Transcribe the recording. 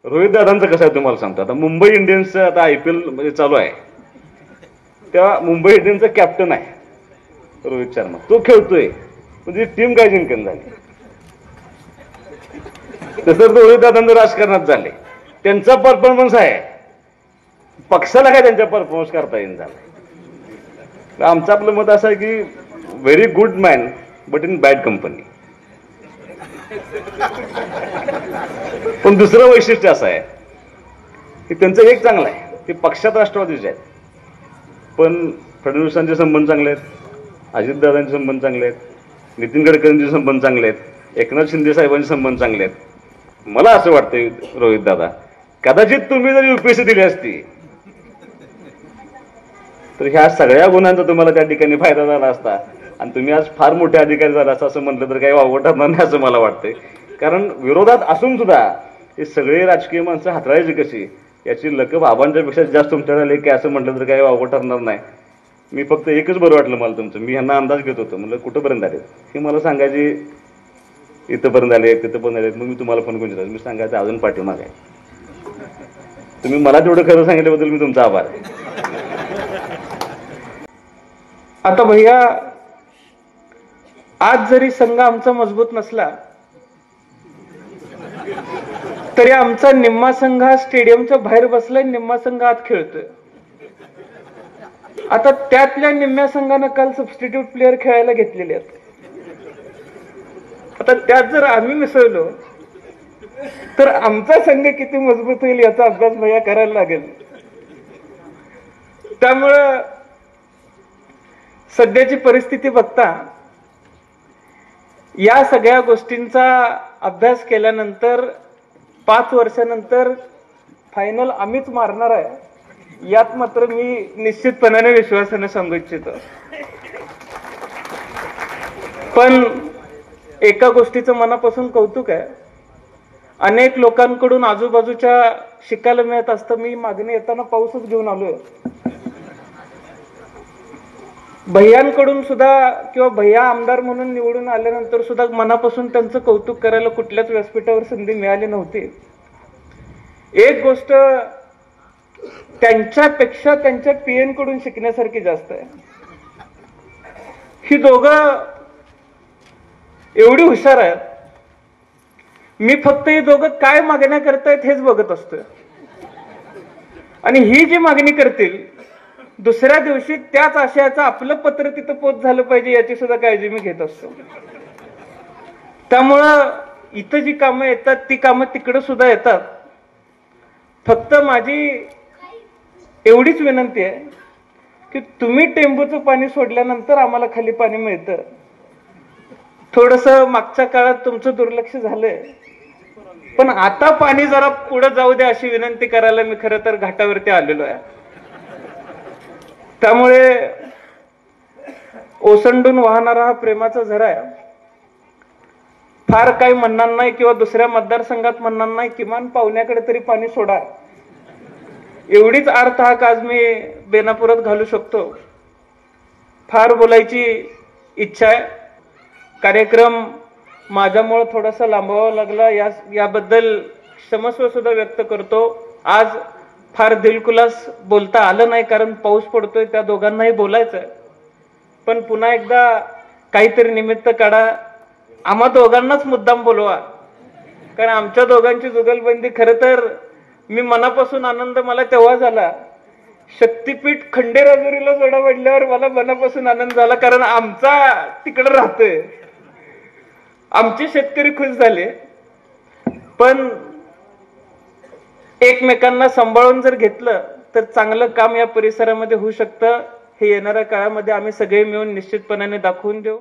रोहित दादांचं कसं आहे तुम्हाला सांगतो. आता मुंबई इंडियन्सचं आता IPL मध्ये चालू आहे, तेव्हा मुंबई इंडियन्सचा कॅप्टन आहे रोहित शर्मा, तो खेळतोय म्हणजे टीम काय जिंकन झाली. तसं रोहित दादांचं राजकारणात झाले, त्यांचा परफॉर्मन्स आहे, पक्षाला काय त्यांच्या परफॉर्मन्स करता येईल झाला. आमचं आपलं मत असं आहे की very good man but in bad company. पण दुसरं वैशिष्ट्य असं आहे की त्यांचं एक चांगलं आहे, ते पक्षात राष्ट्रवादीचे आहेत, पण फडणवीसांचे संबंध चांगले आहेत, अजितदादांचे संबंध चांगले आहेत, नितीन गडकरींचे संबंध चांगले आहेत, एकनाथ शिंदे साहेबांचे संबंध चांगले आहेत. मला असं वाटतंय रोहित दादा, कदाचित तुम्ही जर UPSC दिली असती तर ह्या सगळ्या गुणांचा तुम्हाला त्या ठिकाणी फायदा झाला असता आणि तुम्ही आज फार मोठे अधिकारी झाला असता असं म्हटलं तर काही वावगं ठरणार नाही असं मला वाटतंय. कारण विरोधात असून सुद्धा हे सगळे राजकीय माणसं हाताळायची कशी याची लकब आबांच्या पेक्षा जास्त तुमच्याकडे आले की असं म्हटलं तर काही वावगं ठरणार नाही. मी फक्त एकच बरं वाटलं मला तुमचं, मी ह्यांना अंदाज घेत होतो, म्हणलं कुठंपर्यंत आले हे मला सांगायचे, इथंपर्यंत आले तिथंपर्यंत आले, मग मी तुम्हाला फोन करून दिला, मी सांगायचं अजून पाठीमाग आहे. तुम्ही मला तेवढं खरं सांगितल्याबद्दल मी तुमचा आभार आहे. आता भैया, आज जरी संघ आमचा मजबूत नसला तरी आमचा निम्मा संघ हा स्टेडियमच्या बाहेर बसलाय, निम्मा संघ आत खेळतोय. आता त्यातल्या निम्म्या संघानं काल सबस्टिट्यूट प्लेअर खेळायला घेतलेले आहेत. आता त्यात जर आम्ही मिसळलो तर आमचा संघ किती मजबूत होईल याचा अभ्यास भैया करायला लागेल. त्यामुळं सध्याची परिस्थिती बघता या सगळ्या गोष्टींचा अभ्यास केल्यानंतर 5 वर्षानंतर फायनल आम्हीच मारणार आहे यात मात्र मी निश्चितपणाने विश्वासाने सांगू इच्छितो. पण एका गोष्टीचं मनापासून कौतुक आहे, अनेक लोकांकडून आजूबाजूच्या शिकायला मिळत असतं. मी मागणी येताना पाऊसच घेऊन आलोय, भैयांकडून सुद्धा किंवा भैया आमदार म्हणून निवडून आल्यानंतर सुद्धा मनापासून त्यांचं कौतुक करायला कुठल्याच व्यासपीठावर संधी मिळाली नव्हती. एक गोष्ट त्यांच्यापेक्षा त्यांच्या PN कडून शिकण्यासारखी जास्त आहे. ही दोघं एवढी हुशार आहेत, मी फक्त ही दोघं काय मागण्या करतायत हेच बघत असतोय आणि ही जी मागणी करतील दुसऱ्या दिवशी त्याच आशयाचं आपलं पत्र तिथं पोच झालं पाहिजे याची सुद्धा काळजी मी घेत असतो. त्यामुळं इथं जी कामं येतात ती कामं तिकडं सुद्धा येतात. फक्त माझी एवढीच विनंती आहे की तुम्ही टेंबूचं पाणी सोडल्यानंतर आम्हाला खाली पाणी मिळतं. थोडंसं मागच्या काळात तुमचं दुर्लक्ष झालंय, पण आता पाणी जरा पुढे जाऊ द्या अशी विनंती करायला मी खरं तर घाटावरती आलेलो आहे. त्यामुळे ओसंडून वाहणारा हा प्रेमाचा झरा आहे. फार काही म्हणणार नाही किंवा दुसऱ्या मतदारसंघात म्हणणार नाही, किमान पाहुण्याकडे तरी पाणी सोडा एवढीच अर्थ हाक आज मी बेनापुरात घालू शकतो. फार बोलायची इच्छा आहे. कार्यक्रम माझ्यामुळे थोडासा लांबवावा लागला याबद्दल क्षमस्व सुद्धा व्यक्त करतो. आज फार दिलखुलास बोलता आलं नाही कारण पाऊस पडतोय, त्या दोघांनाही बोलायचं आहे. पण पुन्हा एकदा काहीतरी निमित्त काढा, आम्हा दोघांनाच मुद्दाम बोलवा, कारण आमच्या दोघांची जुगलबंदी खरं तर मी मनापासून आनंद मला तेव्हा झाला, शक्तीपीठ खंडेराजुरीला जोडा वाढल्यावर मला मनापासून आनंद झाला, कारण आमचा तिकडे राहतोय, आमचे शेतकरी खुश झाले. पण एकमेकांना सांभाळून जर घेतलं तर चांगलं काम या परिसरामध्ये होऊ शकतं. हे येणाऱ्या काळामध्ये आम्ही सगळे मिळून निश्चितपणाने दाखवून देऊ.